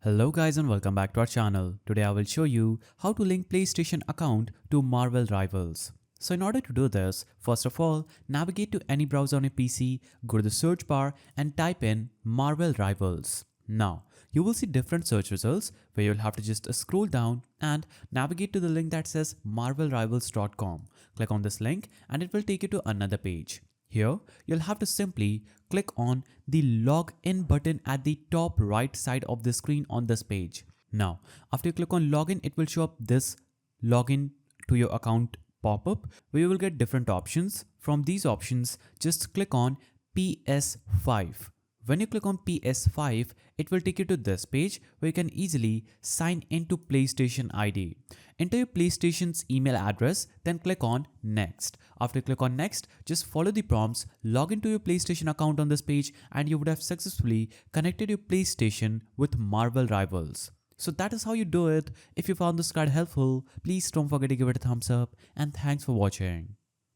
Hello guys and welcome back to our channel. Today I will show you how to link PlayStation account to Marvel Rivals. So in order to do this, first of all, navigate to any browser on your PC, go to the search bar and type in Marvel Rivals. Now, you will see different search results where you'll have to just scroll down and navigate to the link that says marvelrivals.com. Click on this link and it will take you to another page. Here, you'll have to simply click on the login button at the top right side of the screen on this page. Now, after you click on login, it will show up this login to your account pop-up where you will get different options. From these options, just click on PS5. When you click on PS5, it will take you to this page where you can easily sign into PlayStation ID. Enter your PlayStation's email address, then click on Next. After you click on Next, just follow the prompts, log into your PlayStation account on this page, and you would have successfully connected your PlayStation with Marvel Rivals. So that is how you do it. If you found this guide helpful, please don't forget to give it a thumbs up, and thanks for watching.